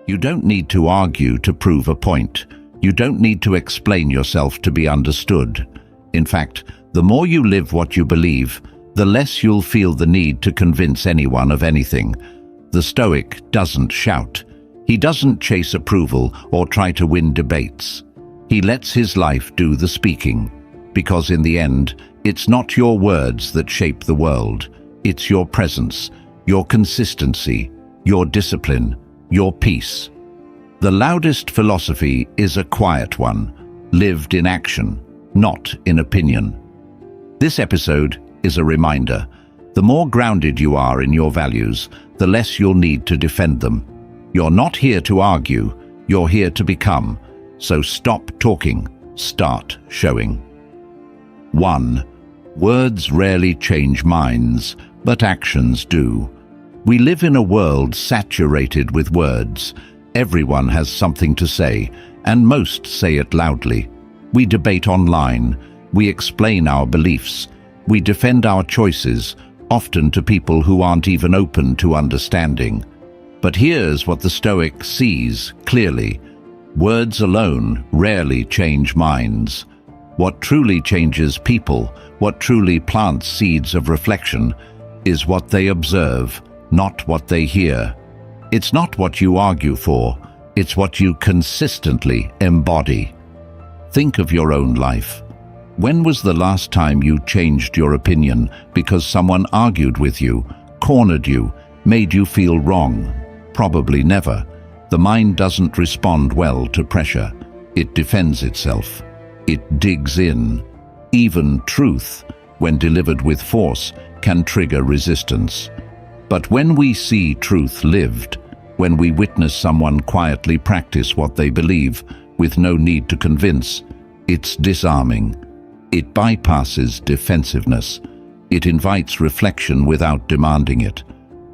You don't need to argue to prove a point. You don't need to explain yourself to be understood. In fact, the more you live what you believe, the less you'll feel the need to convince anyone of anything. The Stoic doesn't shout. He doesn't chase approval or try to win debates. He lets his life do the speaking, because in the end, it's not your words that shape the world. It's your presence, your consistency, your discipline, your peace. The loudest philosophy is a quiet one, lived in action, not in opinion. This episode is a reminder. The more grounded you are in your values, the less you'll need to defend them. You're not here to argue, you're here to become. So stop talking, start showing. 1. Words rarely change minds, but actions do. We live in a world saturated with words. Everyone has something to say, and most say it loudly. We debate online, we explain our beliefs, we defend our choices, often to people who aren't even open to understanding. But here's what the Stoic sees clearly. Words alone rarely change minds. What truly changes people, what truly plants seeds of reflection, is what they observe, not what they hear. It's not what you argue for, it's what you consistently embody. Think of your own life. When was the last time you changed your opinion because someone argued with you, cornered you, made you feel wrong? Probably never. The mind doesn't respond well to pressure. It defends itself. It digs in. Even truth, when delivered with force, can trigger resistance. But when we see truth lived, when we witness someone quietly practice what they believe with no need to convince, it's disarming. It bypasses defensiveness. It invites reflection without demanding it.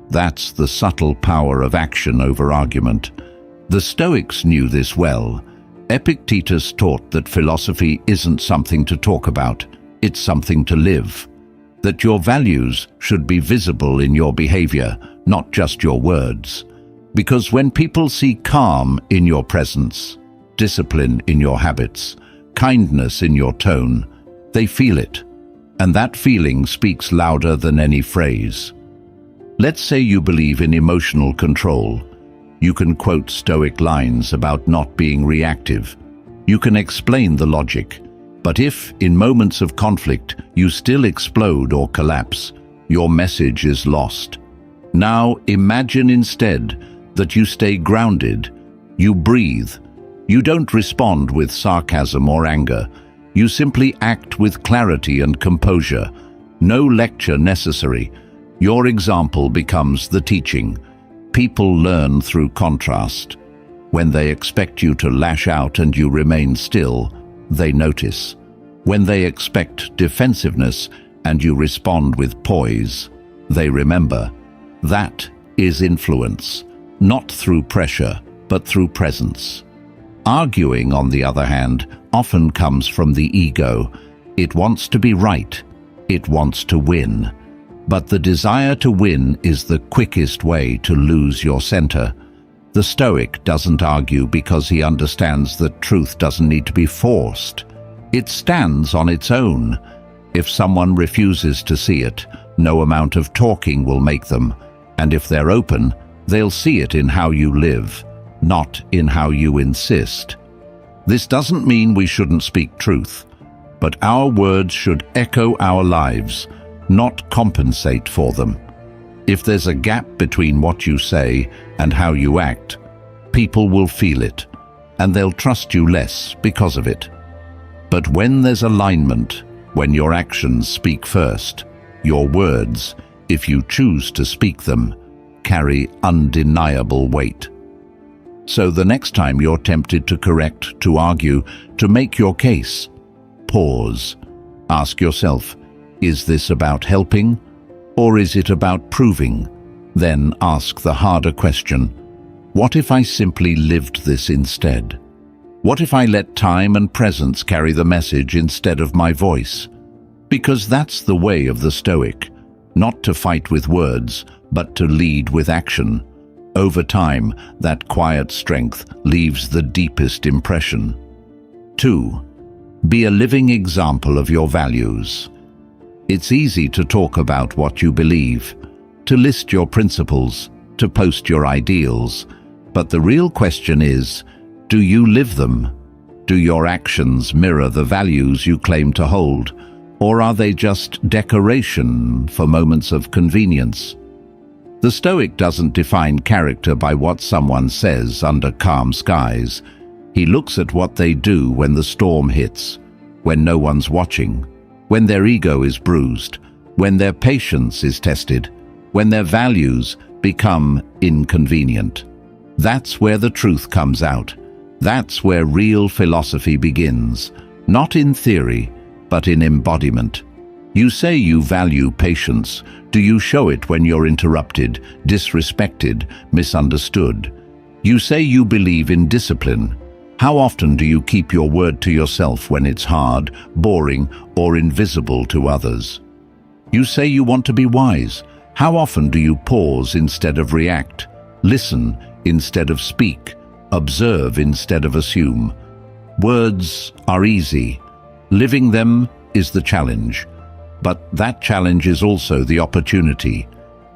That's the subtle power of action over argument. The Stoics knew this well. Epictetus taught that philosophy isn't something to talk about, it's something to live. That your values should be visible in your behavior, not just your words. Because when people see calm in your presence, discipline in your habits, kindness in your tone, they feel it. And that feeling speaks louder than any phrase. Let's say you believe in emotional control. You can quote Stoic lines about not being reactive. You can explain the logic. But if, in moments of conflict, you still explode or collapse, your message is lost. Now imagine instead that you stay grounded. You breathe. You don't respond with sarcasm or anger. You simply act with clarity and composure. No lecture necessary. Your example becomes the teaching. People learn through contrast. When they expect you to lash out and you remain still, they notice. When they expect defensiveness and you respond with poise, they remember. That is influence, not through pressure, but through presence. Arguing, on the other hand, often comes from the ego. It wants to be right. It wants to win. But the desire to win is the quickest way to lose your center. The Stoic doesn't argue because he understands that truth doesn't need to be forced. It stands on its own. If someone refuses to see it, no amount of talking will make them. And if they're open, they'll see it in how you live, not in how you insist. This doesn't mean we shouldn't speak truth, but our words should echo our lives, not compensate for them. If there's a gap between what you say and how you act, people will feel it, and they'll trust you less because of it. But when there's alignment, when your actions speak first, your words, if you choose to speak them, carry undeniable weight. So the next time you're tempted to correct, to argue, to make your case, pause. Ask yourself, is this about helping, or is it about proving? Then ask the harder question, what if I simply lived this instead? What if I let time and presence carry the message instead of my voice? Because that's the way of the Stoic, not to fight with words, but to lead with action. Over time, that quiet strength leaves the deepest impression. 2. Be a living example of your values. It's easy to talk about what you believe, to list your principles, to post your ideals, but the real question is, do you live them? Do your actions mirror the values you claim to hold, or are they just decoration for moments of convenience? The Stoic doesn't define character by what someone says under calm skies. He looks at what they do when the storm hits, when no one's watching, when their ego is bruised, when their patience is tested, when their values become inconvenient. That's where the truth comes out. That's where real philosophy begins, not in theory, but in embodiment. You say you value patience. Do you show it when you're interrupted, disrespected, misunderstood? You say you believe in discipline. How often do you keep your word to yourself when it's hard, boring, or invisible to others? You say you want to be wise. How often do you pause instead of react, listen instead of speak, observe instead of assume? Words are easy. Living them is the challenge. But that challenge is also the opportunity,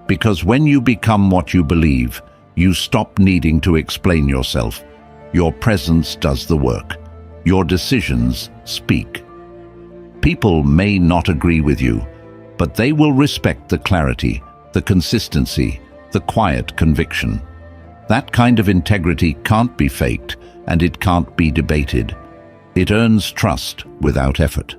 because when you become what you believe, you stop needing to explain yourself. Your presence does the work. Your decisions speak. People may not agree with you, but they will respect the clarity, the consistency, the quiet conviction. That kind of integrity can't be faked, and it can't be debated. It earns trust without effort.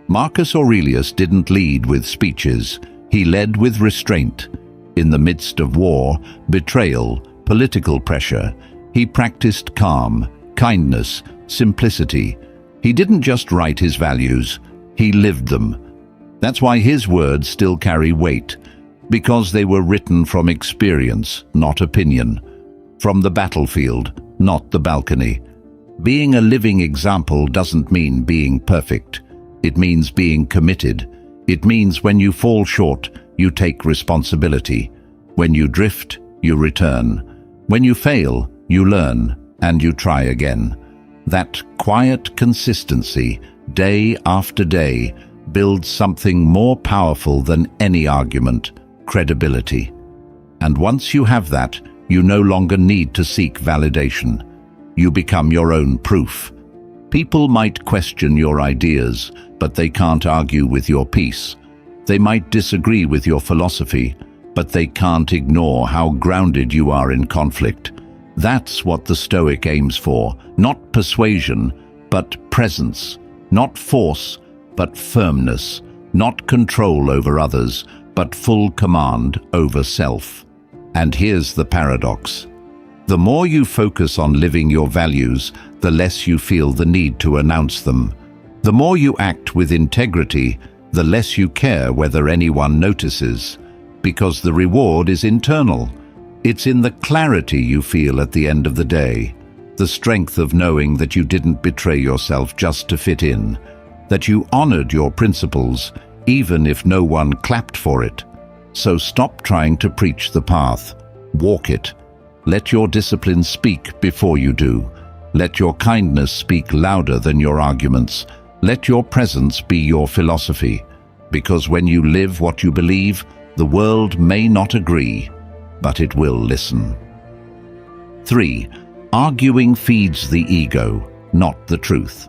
Marcus Aurelius didn't lead with speeches, he led with restraint. In the midst of war, betrayal, political pressure, he practiced calm, kindness, simplicity. He didn't just write his values, he lived them. That's why his words still carry weight, because they were written from experience, not opinion. From the battlefield, not the balcony. Being a living example doesn't mean being perfect. It means being committed. It means when you fall short, you take responsibility. When you drift, you return. When you fail, you learn, and you try again. That quiet consistency, day after day, builds something more powerful than any argument: credibility. And once you have that, you no longer need to seek validation. You become your own proof. People might question your ideas, but they can't argue with your peace. They might disagree with your philosophy, but they can't ignore how grounded you are in conflict. That's what the Stoic aims for, not persuasion, but presence, not force, but firmness, not control over others, but full command over self. And here's the paradox. The more you focus on living your values, the less you feel the need to announce them. The more you act with integrity, the less you care whether anyone notices, because the reward is internal. It's in the clarity you feel at the end of the day, the strength of knowing that you didn't betray yourself just to fit in, that you honored your principles, even if no one clapped for it. So stop trying to preach the path. Walk it. Let your discipline speak before you do. Let your kindness speak louder than your arguments. Let your presence be your philosophy. Because when you live what you believe, the world may not agree, but it will listen. 3. Arguing feeds the ego, not the truth.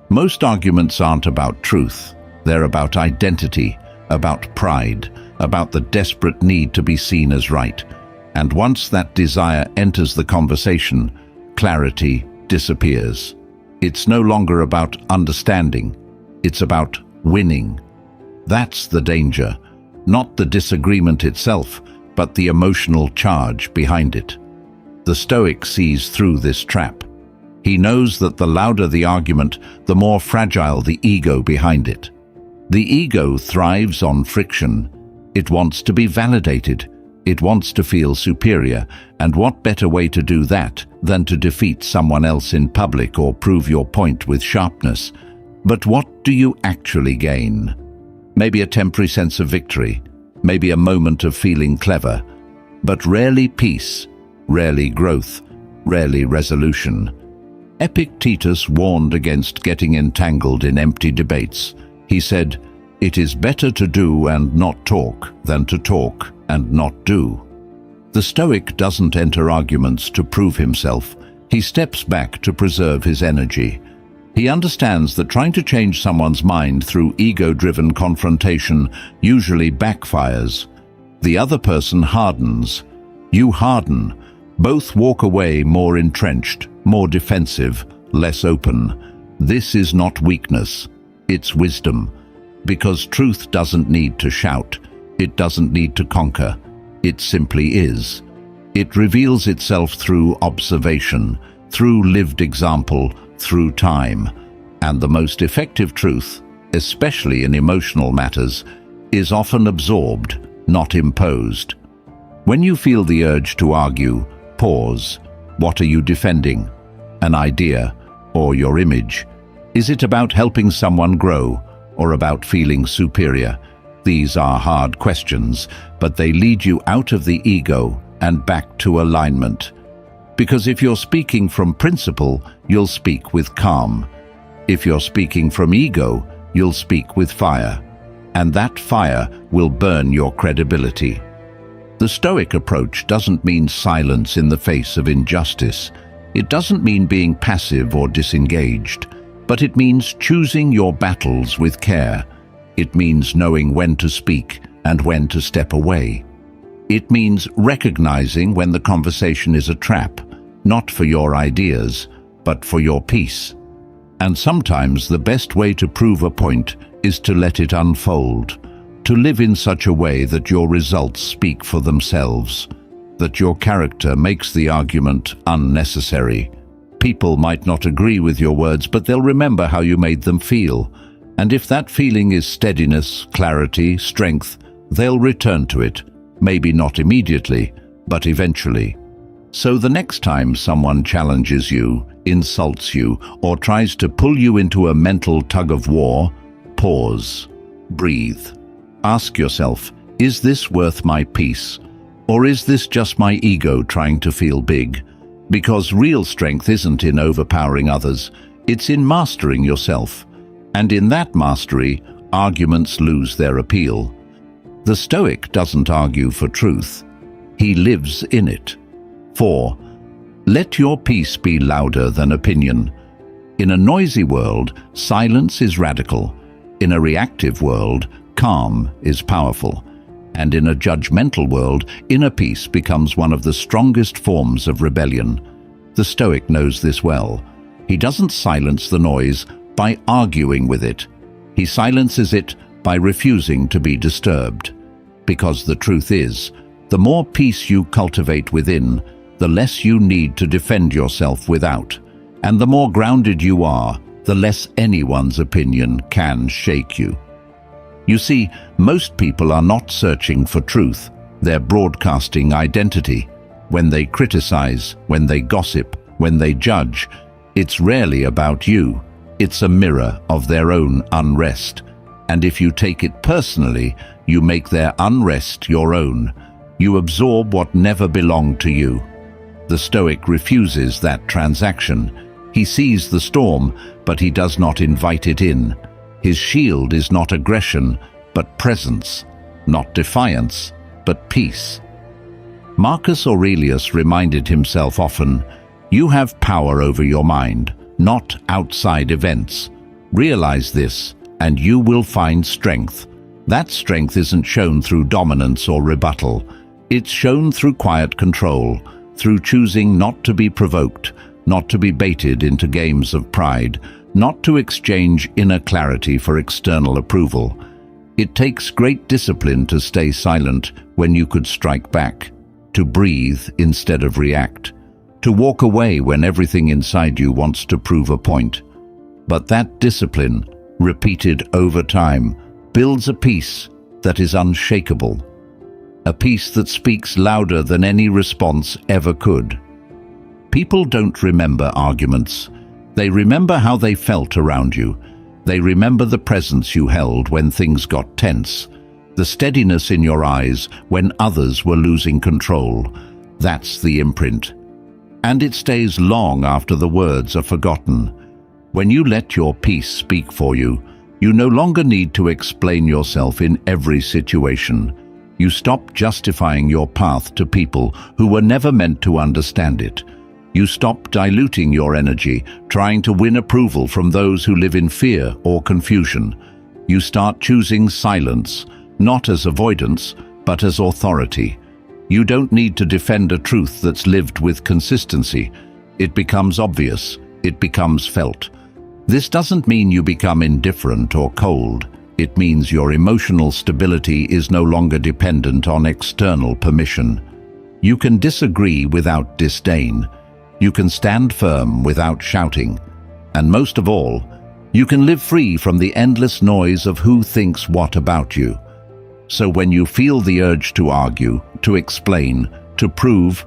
Most arguments aren't about truth. They're about identity, about pride, about the desperate need to be seen as right. And once that desire enters the conversation, clarity disappears. It's no longer about understanding. It's about winning. That's the danger. Not the disagreement itself, but the emotional charge behind it. The Stoic sees through this trap. He knows that the louder the argument, the more fragile the ego behind it. The ego thrives on friction. It wants to be validated. It wants to feel superior, and what better way to do that than to defeat someone else in public or prove your point with sharpness? But what do you actually gain? Maybe a temporary sense of victory, maybe a moment of feeling clever, but rarely peace, rarely growth, rarely resolution. Epictetus warned against getting entangled in empty debates. He said, "It is better to do and not talk than to talk and not do." The Stoic doesn't enter arguments to prove himself. He steps back to preserve his energy. He understands that trying to change someone's mind through ego-driven confrontation usually backfires. The other person hardens. You harden. Both walk away more entrenched, more defensive, less open. This is not weakness. It's wisdom. Because truth doesn't need to shout. It doesn't need to conquer. It simply is. It reveals itself through observation, through lived example, through time. And the most effective truth, especially in emotional matters, is often absorbed, not imposed. When you feel the urge to argue, pause. What are you defending? An idea or your image? Is it about helping someone grow or about feeling superior? These are hard questions, but they lead you out of the ego and back to alignment. Because if you're speaking from principle, you'll speak with calm. If you're speaking from ego, you'll speak with fire. And that fire will burn your credibility. The Stoic approach doesn't mean silence in the face of injustice. It doesn't mean being passive or disengaged, but it means choosing your battles with care. It means knowing when to speak and when to step away. It means recognizing when the conversation is a trap, not for your ideas, but for your peace. And sometimes the best way to prove a point is to let it unfold, to live in such a way that your results speak for themselves, that your character makes the argument unnecessary. People might not agree with your words, but they'll remember how you made them feel. And if that feeling is steadiness, clarity, strength, they'll return to it, maybe not immediately, but eventually. So the next time someone challenges you, insults you, or tries to pull you into a mental tug-of-war, pause, breathe. Ask yourself, is this worth my peace? Or is this just my ego trying to feel big? Because real strength isn't in overpowering others, it's in mastering yourself. And in that mastery, arguments lose their appeal. The Stoic doesn't argue for truth. He lives in it. 4. Let your peace be louder than opinion. In a noisy world, silence is radical. In a reactive world, calm is powerful. And in a judgmental world, inner peace becomes one of the strongest forms of rebellion. The Stoic knows this well. He doesn't silence the noise by arguing with it. He silences it by refusing to be disturbed. Because the truth is, the more peace you cultivate within, the less you need to defend yourself without. And the more grounded you are, the less anyone's opinion can shake you. You see, most people are not searching for truth. They're broadcasting identity. When they criticize, when they gossip, when they judge, it's rarely about you. It's a mirror of their own unrest. And if you take it personally, you make their unrest your own. You absorb what never belonged to you. The Stoic refuses that transaction. He sees the storm, but he does not invite it in. His shield is not aggression, but presence, not defiance, but peace. Marcus Aurelius reminded himself often, "You have power over your mind, not outside events. Realize this, and you will find strength. That strength isn't shown through dominance or rebuttal. It's shown through quiet control, through choosing not to be provoked, not to be baited into games of pride, not to exchange inner clarity for external approval. It takes great discipline to stay silent when you could strike back, to breathe instead of react, to walk away when everything inside you wants to prove a point. But that discipline, repeated over time, builds a peace that is unshakable, a peace that speaks louder than any response ever could. People don't remember arguments. They remember how they felt around you. They remember the presence you held when things got tense, the steadiness in your eyes when others were losing control, That's the imprint. And it stays long after the words are forgotten. When you let your peace speak for you, you no longer need to explain yourself in every situation. You stop justifying your path to people who were never meant to understand it. You stop diluting your energy, trying to win approval from those who live in fear or confusion. You start choosing silence, not as avoidance, but as authority. You don't need to defend a truth that's lived with consistency. It becomes obvious. It becomes felt. This doesn't mean you become indifferent or cold. It means your emotional stability is no longer dependent on external permission. You can disagree without disdain. You can stand firm without shouting. And most of all, you can live free from the endless noise of who thinks what about you. So when you feel the urge to argue, to explain, to prove,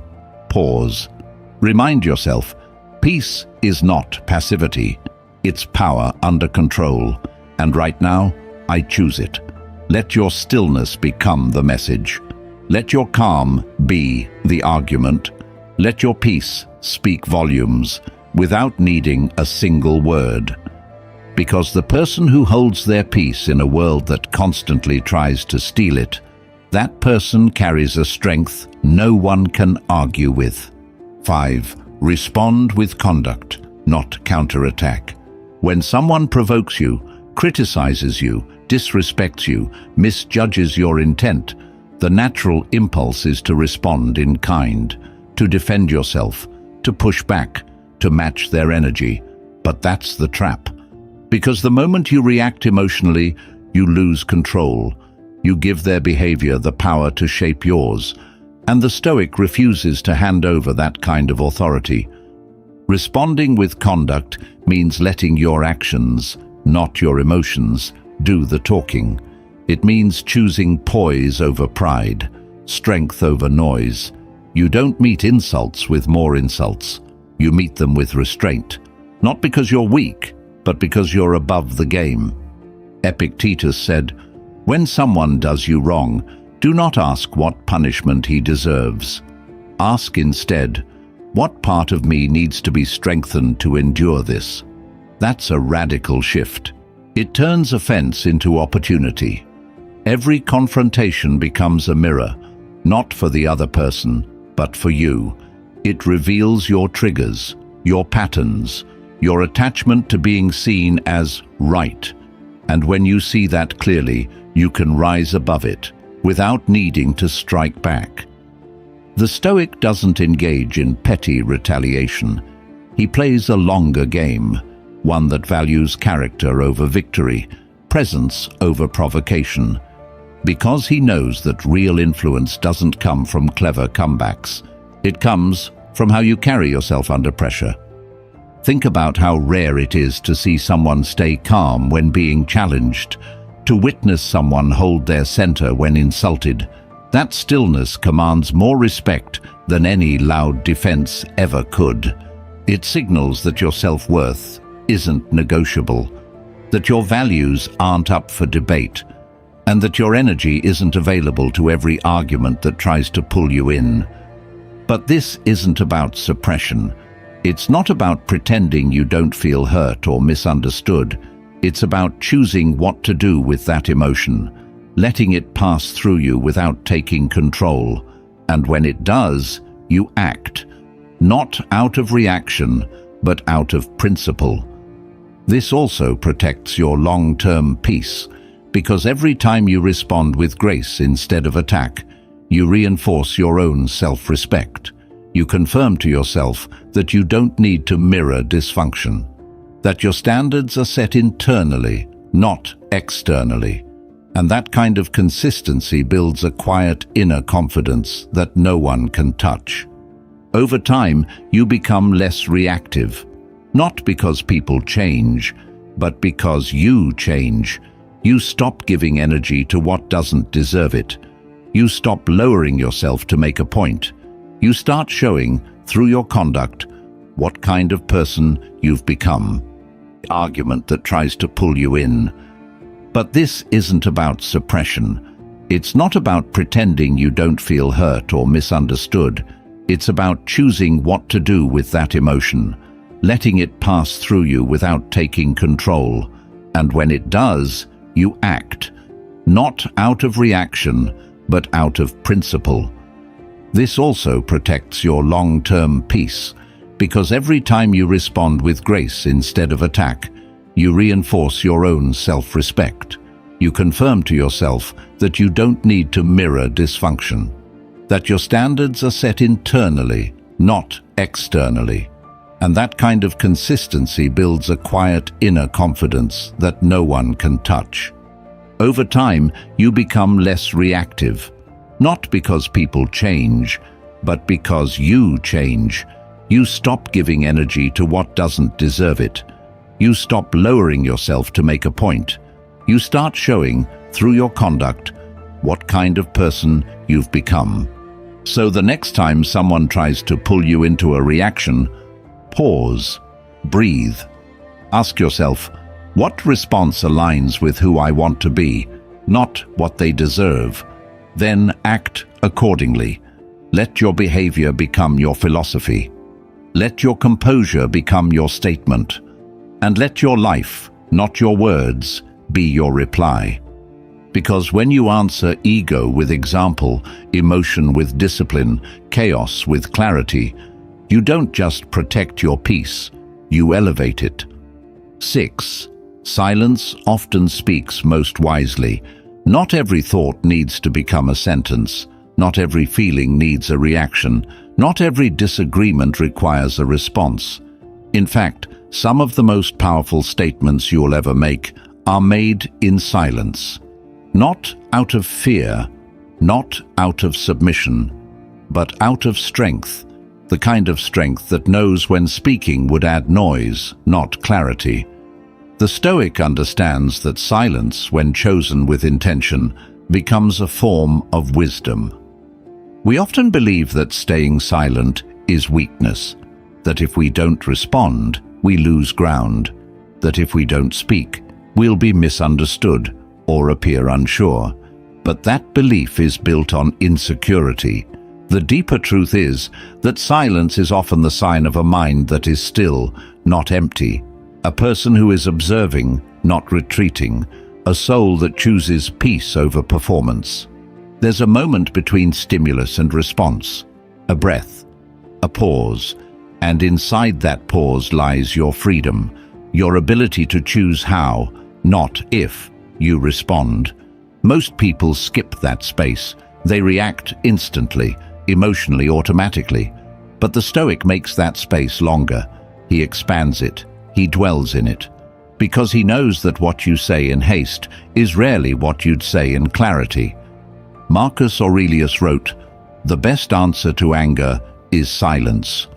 pause. Remind yourself, peace is not passivity. It's power under control. And right now, I choose it. Let your stillness become the message. Let your calm be the argument. Let your peace speak volumes without needing a single word. Because the person who holds their peace in a world that constantly tries to steal it, that person carries a strength no one can argue with. 5. Respond with conduct, not counterattack. When someone provokes you, criticizes you, disrespects you, misjudges your intent, the natural impulse is to respond in kind, to defend yourself, to push back, to match their energy. But that's the trap. Because the moment you react emotionally, you lose control. You give their behavior the power to shape yours. And the Stoic refuses to hand over that kind of authority. Responding with conduct means letting your actions, not your emotions, do the talking. It means choosing poise over pride, strength over noise. You don't meet insults with more insults. You meet them with restraint. Not because you're weak, but because you're above the game. Epictetus said, "When someone does you wrong, do not ask what punishment he deserves. Ask instead, what part of me needs to be strengthened to endure this?" That's a radical shift. It turns offense into opportunity. Every confrontation becomes a mirror, not for the other person, but for you. It reveals your triggers, your patterns, your attachment to being seen as right. And when you see that clearly, you can rise above it without needing to strike back. The Stoic doesn't engage in petty retaliation. He plays a longer game, one that values character over victory, presence over provocation, because he knows that real influence doesn't come from clever comebacks. It comes from how you carry yourself under pressure. Think about how rare it is to see someone stay calm when being challenged, to witness someone hold their center when insulted. That stillness commands more respect than any loud defense ever could. It signals that your self-worth isn't negotiable, that your values aren't up for debate, and that your energy isn't available to every argument that tries to pull you in. But this isn't about suppression. It's not about pretending you don't feel hurt or misunderstood. It's about choosing what to do with that emotion, letting it pass through you without taking control. And when it does, you act, not out of reaction, but out of principle. This also protects your long-term peace, because every time you respond with grace instead of attack, you reinforce your own self-respect. You confirm to yourself that you don't need to mirror dysfunction, that your standards are set internally, not externally. And that kind of consistency builds a quiet inner confidence that no one can touch. Over time, you become less reactive, not because people change, but because you change. You stop giving energy to what doesn't deserve it. You stop lowering yourself to make a point. You start showing, through your conduct, what kind of person you've become. The argument that tries to pull you in. But this isn't about suppression. It's not about pretending you don't feel hurt or misunderstood. It's about choosing what to do with that emotion, letting it pass through you without taking control. And when it does, you act, not out of reaction, but out of principle. This also protects your long-term peace, because every time you respond with grace instead of attack, you reinforce your own self-respect. You confirm to yourself that you don't need to mirror dysfunction, that your standards are set internally, not externally. And that kind of consistency builds a quiet inner confidence that no one can touch. Over time, you become less reactive, not because people change, but because you change. You stop giving energy to what doesn't deserve it. You stop lowering yourself to make a point. You start showing, through your conduct, what kind of person you've become. So the next time someone tries to pull you into a reaction, pause, breathe. Ask yourself, what response aligns with who I want to be, not what they deserve? Then act accordingly. Let your behavior become your philosophy. Let your composure become your statement. And let your life, not your words, be your reply. Because when you answer ego with example, emotion with discipline, chaos with clarity, you don't just protect your peace, you elevate it. 6. Silence often speaks most wisely. Not every thought needs to become a sentence. Not every feeling needs a reaction. Not every disagreement requires a response. In fact, some of the most powerful statements you'll ever make are made in silence. Not out of fear, not out of submission, but out of strength, the kind of strength that knows when speaking would add noise, not clarity. The Stoic understands that silence, when chosen with intention, becomes a form of wisdom. We often believe that staying silent is weakness, that if we don't respond, we lose ground, that if we don't speak, we'll be misunderstood or appear unsure. But that belief is built on insecurity. The deeper truth is that silence is often the sign of a mind that is still, not empty, a person who is observing, not retreating, a soul that chooses peace over performance. There's a moment between stimulus and response, a breath, a pause, and inside that pause lies your freedom, your ability to choose how, not if, you respond. Most people skip that space. They react instantly, emotionally, automatically. But the Stoic makes that space longer. He expands it. He dwells in it. Because he knows that what you say in haste is rarely what you'd say in clarity. Marcus Aurelius wrote, "The best answer to anger is silence."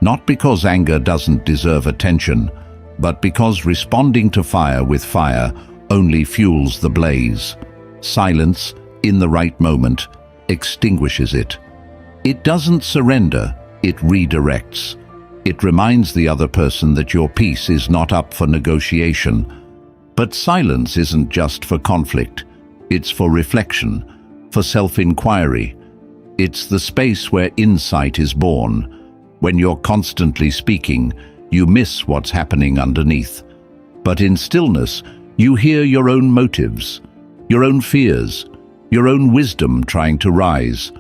Not because anger doesn't deserve attention, but because responding to fire with fire only fuels the blaze. Silence, in the right moment, extinguishes it. It doesn't surrender, it redirects. It reminds the other person that your peace is not up for negotiation. But silence isn't just for conflict. It's for reflection, for self-inquiry. It's the space where insight is born. When you're constantly speaking, you miss what's happening underneath. But in stillness, you hear your own motives, your own fears, your own wisdom trying to rise.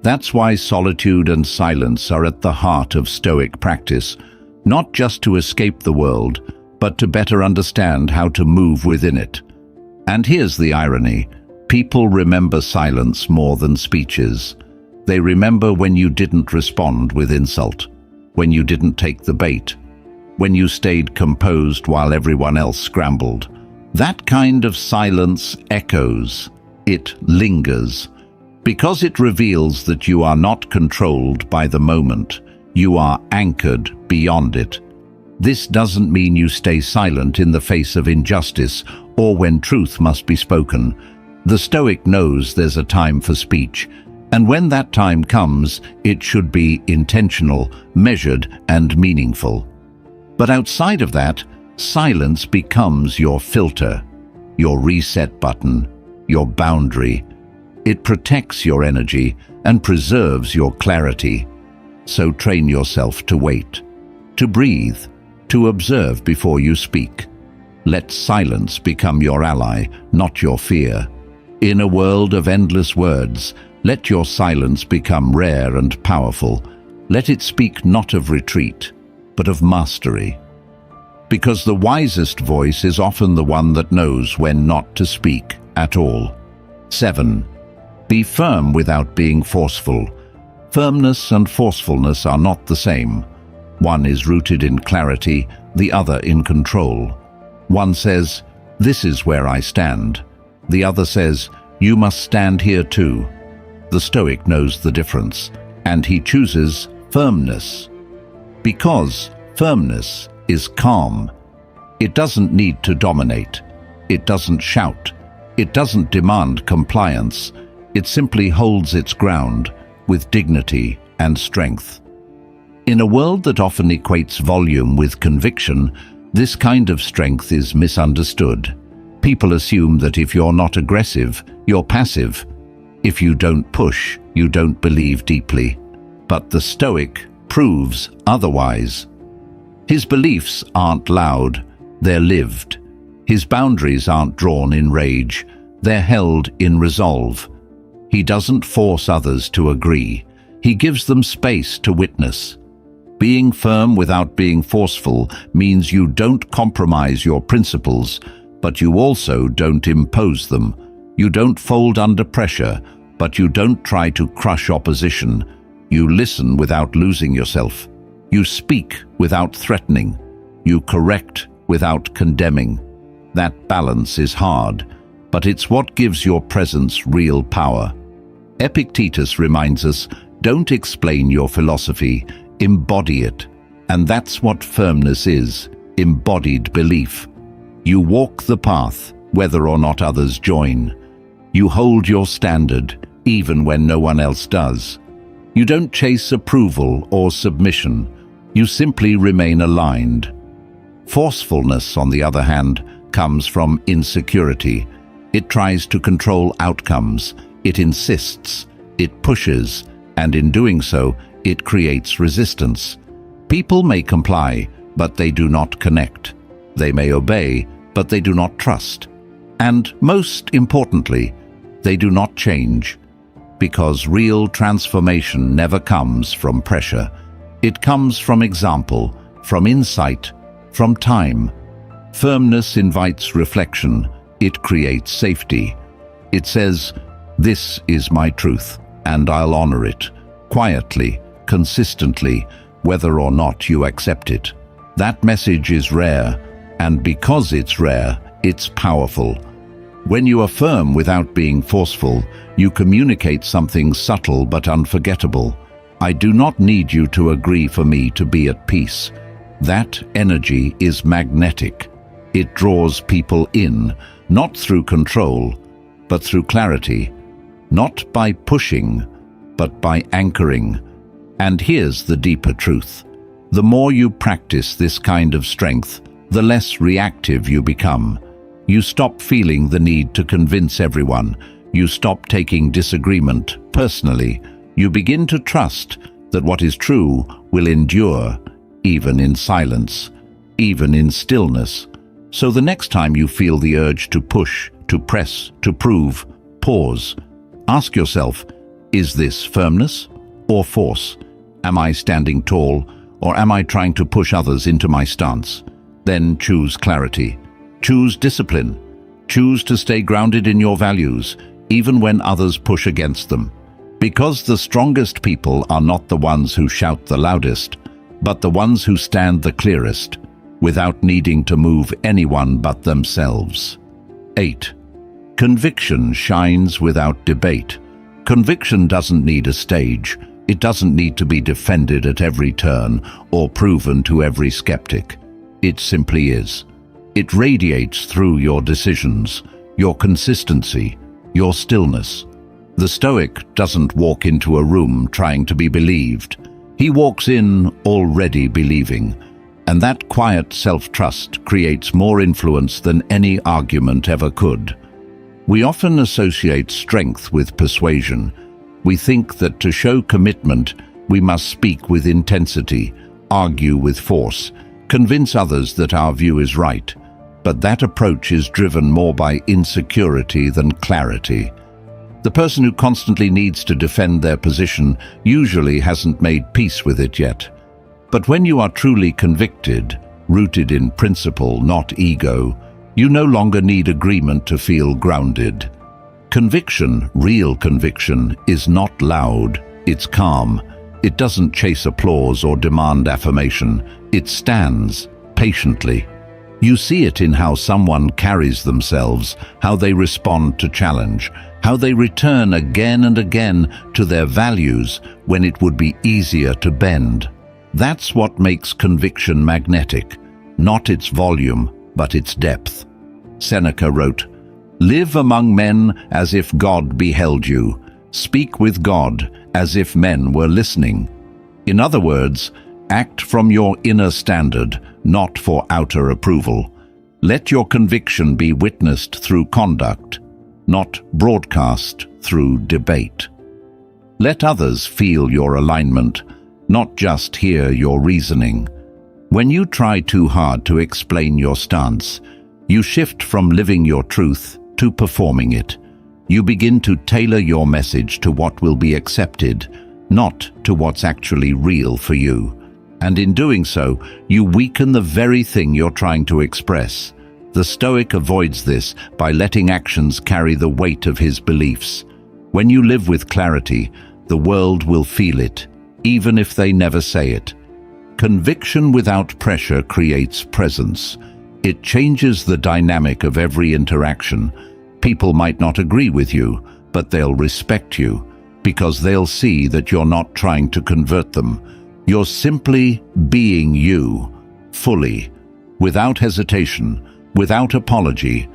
That's why solitude and silence are at the heart of Stoic practice, not just to escape the world, but to better understand how to move within it. And here's the irony. People remember silence more than speeches. They remember when you didn't respond with insult, when you didn't take the bait, when you stayed composed while everyone else scrambled. That kind of silence echoes. It lingers. Because it reveals that you are not controlled by the moment. You are anchored beyond it. This doesn't mean you stay silent in the face of injustice or when truth must be spoken. The Stoic knows there's a time for speech, and when that time comes, it should be intentional, measured, and meaningful. But outside of that, silence becomes your filter, your reset button, your boundary. It protects your energy and preserves your clarity. So train yourself to wait, to breathe, to observe before you speak. Let silence become your ally, not your fear. In a world of endless words, let your silence become rare and powerful. Let it speak not of retreat, but of mastery. Because the wisest voice is often the one that knows when not to speak at all. 7. Be firm without being forceful. Firmness and forcefulness are not the same. One is rooted in clarity, the other in control. One says, "This is where I stand." The other says, "You must stand here too." The Stoic knows the difference, and he chooses firmness. Because firmness is calm. It doesn't need to dominate. It doesn't shout. It doesn't demand compliance. It simply holds its ground with dignity and strength. In a world that often equates volume with conviction, this kind of strength is misunderstood. People assume that if you're not aggressive, you're passive. If you don't push, you don't believe deeply. But the Stoic proves otherwise. His beliefs aren't loud, they're lived. His boundaries aren't drawn in rage, they're held in resolve. He doesn't force others to agree. He gives them space to witness. Being firm without being forceful means you don't compromise your principles, but you also don't impose them. You don't fold under pressure, but you don't try to crush opposition. You listen without losing yourself. You speak without threatening. You correct without condemning. That balance is hard, but it's what gives your presence real power. Epictetus reminds us, don't explain your philosophy, embody it. And that's what firmness is, embodied belief. You walk the path, whether or not others join. You hold your standard, even when no one else does. You don't chase approval or submission. You simply remain aligned. Forcefulness, on the other hand, comes from insecurity. It tries to control outcomes. It insists. It pushes. And in doing so, it creates resistance. People may comply, but they do not connect. They may obey, but they do not trust. And most importantly, they do not change. Because real transformation never comes from pressure. It comes from example, from insight, from time. Firmness invites reflection. It creates safety. It says, "This is my truth, and I'll honor it." Quietly, consistently, whether or not you accept it. That message is rare, and because it's rare, it's powerful. When you are firm without being forceful, you communicate something subtle but unforgettable. I do not need you to agree for me to be at peace. That energy is magnetic. It draws people in, not through control, but through clarity. Not by pushing, but by anchoring. And here's the deeper truth. The more you practice this kind of strength, the less reactive you become. You stop feeling the need to convince everyone. You stop taking disagreement personally. You begin to trust that what is true will endure, even in silence, even in stillness. So the next time you feel the urge to push, to press, to prove, pause. Ask yourself, is this firmness or force? Am I standing tall, or am I trying to push others into my stance? Then choose clarity. Choose discipline. Choose to stay grounded in your values, even when others push against them. Because the strongest people are not the ones who shout the loudest, but the ones who stand the clearest, without needing to move anyone but themselves. 8. Conviction shines without debate. Conviction doesn't need a stage. It doesn't need to be defended at every turn or proven to every skeptic. It simply is. It radiates through your decisions, your consistency, your stillness. The Stoic doesn't walk into a room trying to be believed. He walks in already believing, and that quiet self-trust creates more influence than any argument ever could. We often associate strength with persuasion. We think that to show commitment, We must speak with intensity, argue with force, convince others that our view is right. But that approach is driven more by insecurity than clarity. The person who constantly needs to defend their position usually hasn't made peace with it yet. But when you are truly convicted, rooted in principle, not ego, you no longer need agreement to feel grounded. Conviction, real conviction, is not loud, it's calm. It doesn't chase applause or demand affirmation. It stands patiently. You see it in how someone carries themselves, how they respond to challenge, how they return again and again to their values when it would be easier to bend. That's what makes conviction magnetic, not its volume, but its depth. Seneca wrote, "Live among men as if God beheld you. Speak with God as if men were listening." In other words, act from your inner standard, not for outer approval. Let your conviction be witnessed through conduct, not broadcast through debate. Let others feel your alignment, not just hear your reasoning. When you try too hard to explain your stance, you shift from living your truth to performing it. You begin to tailor your message to what will be accepted, not to what's actually real for you. And in doing so, you weaken the very thing you're trying to express. The Stoic avoids this by letting actions carry the weight of his beliefs. When you live with clarity, the world will feel it, even if they never say it. Conviction without pressure creates presence. It changes the dynamic of every interaction. People might not agree with you, but they'll respect you, because they'll see that you're not trying to convert them. You're simply being you, fully, without hesitation, without apology,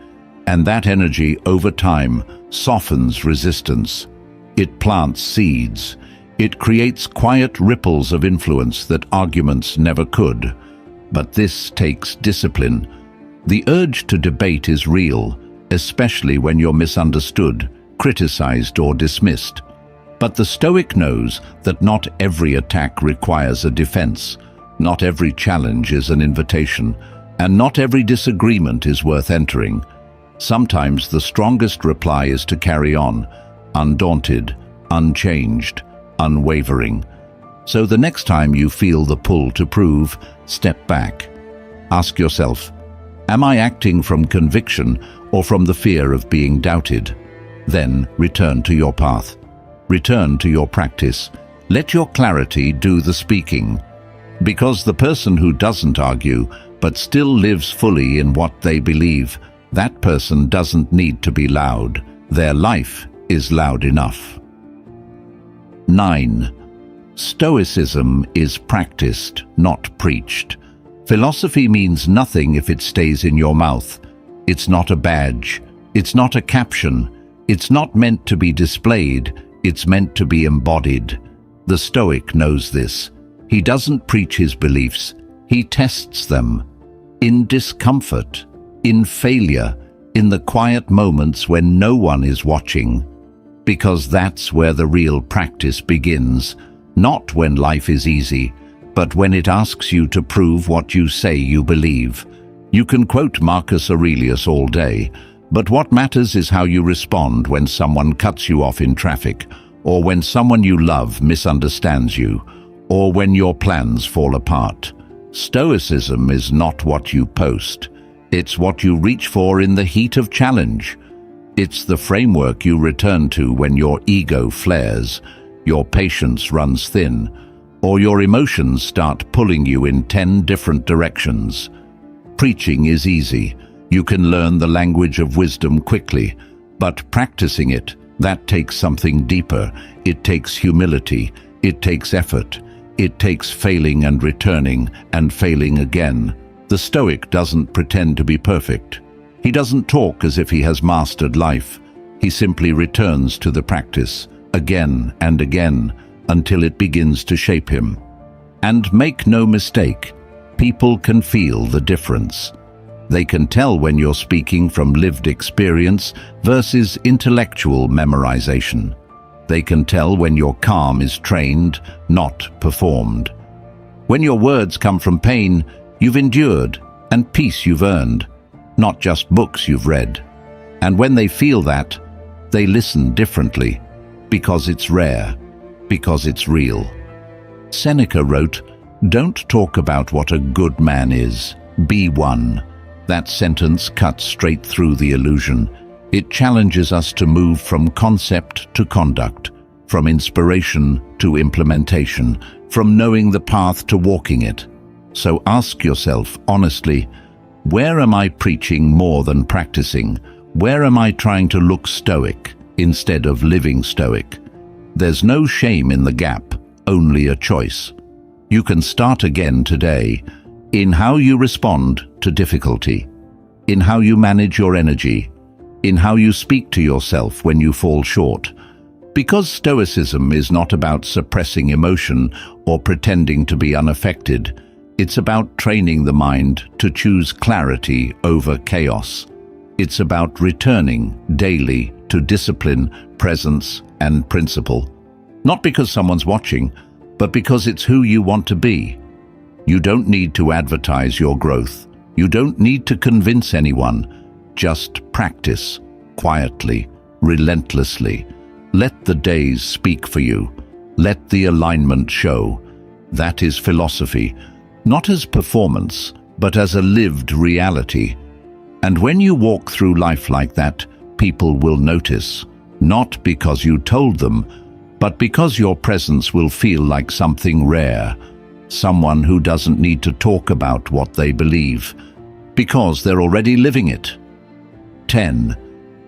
and that energy over time softens resistance. It plants seeds. It creates quiet ripples of influence that arguments never could. But this takes discipline. The urge to debate is real, especially when you're misunderstood, criticized, or dismissed. But the Stoic knows that not every attack requires a defense, not every challenge is an invitation, and not every disagreement is worth entering. Sometimes the strongest reply is to carry on, undaunted, unchanged, unwavering. So the next time you feel the pull to prove, step back. Ask yourself, am I acting from conviction or from the fear of being doubted? Then return to your path. Return to your practice. Let your clarity do the speaking. Because the person who doesn't argue, but still lives fully in what they believe, that person doesn't need to be loud. Their life is loud enough. 9. Stoicism is practiced, not preached. Philosophy means nothing if it stays in your mouth. It's not a badge. It's not a caption. It's not meant to be displayed. It's meant to be embodied. The Stoic knows this. He doesn't preach his beliefs. He tests them. In discomfort, in failure, in the quiet moments when no one is watching. Because that's where the real practice begins. Not when life is easy, but when it asks you to prove what you say you believe. You can quote Marcus Aurelius all day, but what matters is how you respond when someone cuts you off in traffic, or when someone you love misunderstands you, or when your plans fall apart. Stoicism is not what you post. It's what you reach for in the heat of challenge. It's the framework you return to when your ego flares, your patience runs thin, or your emotions start pulling you in 10 different directions. Preaching is easy. You can learn the language of wisdom quickly, but practicing it, that takes something deeper. It takes humility. It takes effort. It takes failing and returning and failing again. The Stoic doesn't pretend to be perfect. He doesn't talk as if he has mastered life. He simply returns to the practice, again and again, until it begins to shape him. And make no mistake, people can feel the difference. They can tell when you're speaking from lived experience versus intellectual memorization. They can tell when your calm is trained, not performed. When your words come from pain, you've endured, and peace you've earned, not just books you've read. And when they feel that, they listen differently, because it's rare, because it's real. Seneca wrote, "Don't talk about what a good man is, be one." That sentence cuts straight through the illusion. It challenges us to move from concept to conduct, from inspiration to implementation, from knowing the path to walking it. So ask yourself honestly, where am I preaching more than practicing? Where am I trying to look stoic instead of living stoic? There's no shame in the gap, only a choice. You can start again today in how you respond to difficulty, in how you manage your energy, in how you speak to yourself when you fall short. Because Stoicism is not about suppressing emotion or pretending to be unaffected, it's about training the mind to choose clarity over chaos. It's about returning daily to discipline, presence, and principle. Not because someone's watching, but because it's who you want to be. You don't need to advertise your growth. You don't need to convince anyone. Just practice, quietly, relentlessly. Let the days speak for you. Let the alignment show. That is philosophy, not as performance, but as a lived reality. And when you walk through life like that, people will notice, not because you told them, but because your presence will feel like something rare, someone who doesn't need to talk about what they believe, because they're already living it. 10.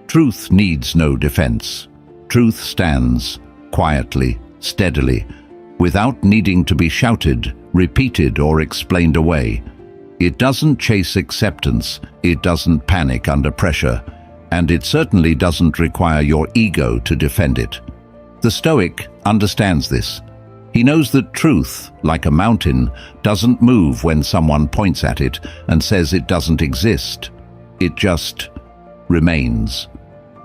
Truth needs no defense. Truth stands quietly, steadily, without needing to be shouted, repeated, or explained away. It doesn't chase acceptance, it doesn't panic under pressure, and it certainly doesn't require your ego to defend it. The Stoic understands this. He knows that truth, like a mountain, doesn't move when someone points at it and says it doesn't exist. It just remains.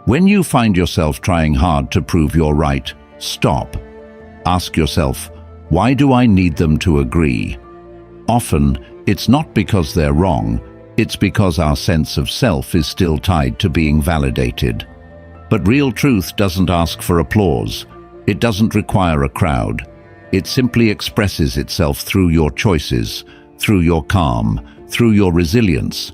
When you find yourself trying hard to prove you're right, stop. Ask yourself, why do I need them to agree? Often, it's not because they're wrong, it's because our sense of self is still tied to being validated. But real truth doesn't ask for applause. It doesn't require a crowd. It simply expresses itself through your choices, through your calm, through your resilience.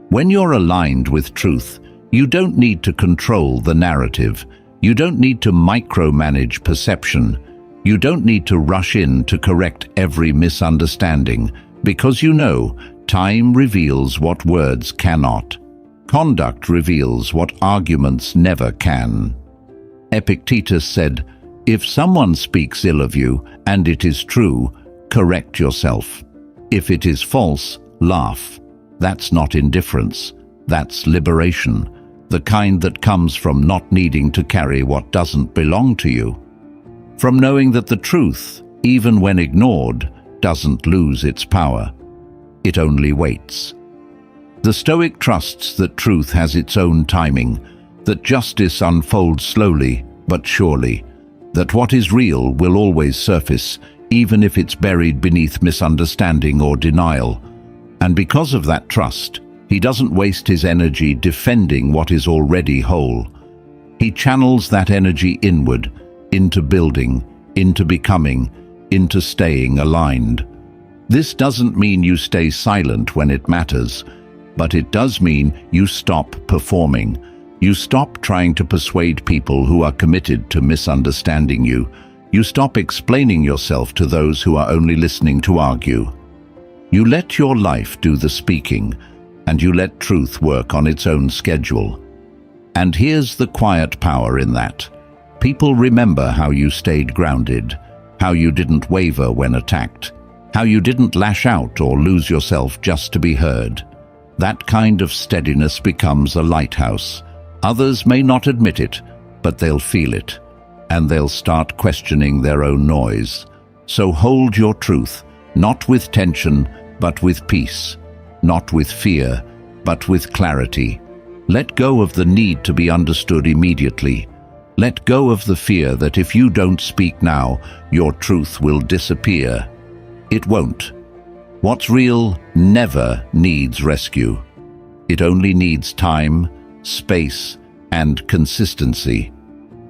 When you're aligned with truth, you don't need to control the narrative. You don't need to micromanage perception. You don't need to rush in to correct every misunderstanding, because you know time reveals what words cannot. Conduct reveals what arguments never can. Epictetus said, "If someone speaks ill of you, and it is true, correct yourself. If it is false, laugh." That's not indifference. That's liberation, the kind that comes from not needing to carry what doesn't belong to you. From knowing that the truth, even when ignored, doesn't lose its power. It only waits. The Stoic trusts that truth has its own timing, that justice unfolds slowly but surely, that what is real will always surface, even if it's buried beneath misunderstanding or denial. And because of that trust, he doesn't waste his energy defending what is already whole. He channels that energy inward, into building, into becoming, into staying aligned. This doesn't mean you stay silent when it matters, but it does mean you stop performing. You stop trying to persuade people who are committed to misunderstanding you. You stop explaining yourself to those who are only listening to argue. You let your life do the speaking, and you let truth work on its own schedule. And here's the quiet power in that. People remember how you stayed grounded, how you didn't waver when attacked, how you didn't lash out or lose yourself just to be heard. That kind of steadiness becomes a lighthouse. Others may not admit it, but they'll feel it, and they'll start questioning their own noise. So hold your truth, not with tension, but with peace, not with fear, but with clarity. Let go of the need to be understood immediately. Let go of the fear that if you don't speak now, your truth will disappear. It won't. What's real never needs rescue. It only needs time, space, and consistency.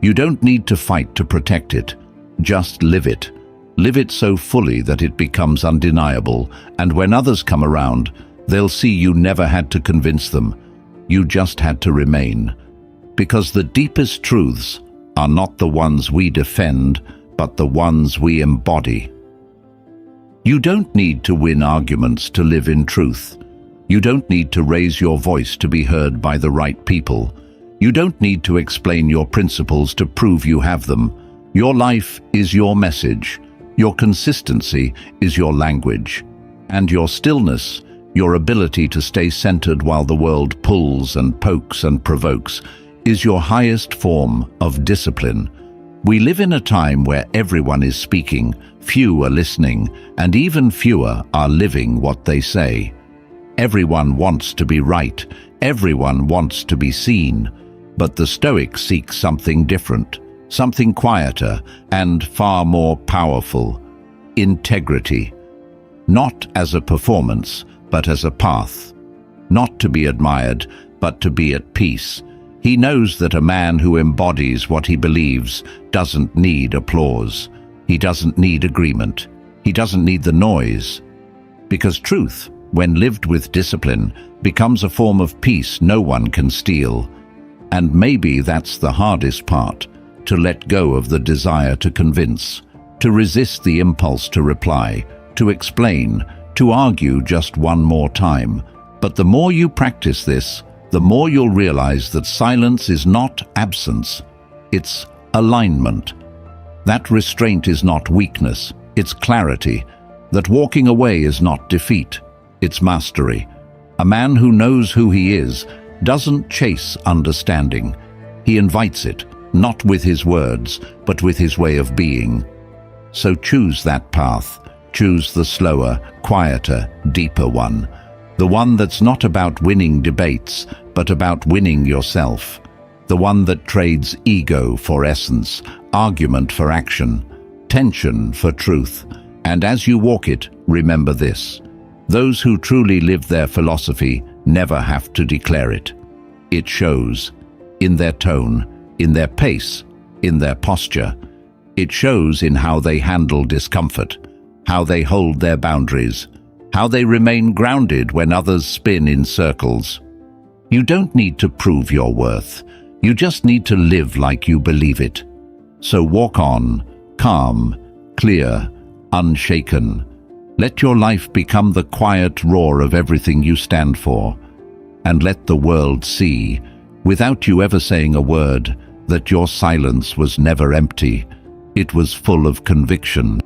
You don't need to fight to protect it. Just live it. Live it so fully that it becomes undeniable, and when others come around, they'll see you never had to convince them. You just had to remain. Because the deepest truths are not the ones we defend, but the ones we embody. You don't need to win arguments to live in truth. You don't need to raise your voice to be heard by the right people. You don't need to explain your principles to prove you have them. Your life is your message. Your consistency is your language. And your stillness, your ability to stay centered while the world pulls and pokes and provokes, is your highest form of discipline. We live in a time where everyone is speaking, few are listening, and even fewer are living what they say. Everyone wants to be right, everyone wants to be seen, but the Stoics seek something different, something quieter and far more powerful: integrity. Not as a performance, but as a path. Not to be admired, but to be at peace. He knows that a man who embodies what he believes doesn't need applause. He doesn't need agreement. He doesn't need the noise. Because truth, when lived with discipline, becomes a form of peace no one can steal. And maybe that's the hardest part, to let go of the desire to convince, to resist the impulse to reply, to explain, to argue just one more time. But the more you practice this, the more you'll realize that silence is not absence, it's alignment. That restraint is not weakness, it's clarity. That walking away is not defeat, it's mastery. A man who knows who he is doesn't chase understanding. He invites it, not with his words, but with his way of being. So choose that path. Choose the slower, quieter, deeper one. The one that's not about winning debates, but about winning yourself. The one that trades ego for essence, argument for action, tension for truth. And as you walk it, remember this: those who truly live their philosophy never have to declare it. It shows in their tone, in their pace, in their posture. It shows in how they handle discomfort, how they hold their boundaries, how they remain grounded when others spin in circles. You don't need to prove your worth. You just need to live like you believe it. So walk on, calm, clear, unshaken. Let your life become the quiet roar of everything you stand for. And let the world see, without you ever saying a word, that your silence was never empty. It was full of conviction.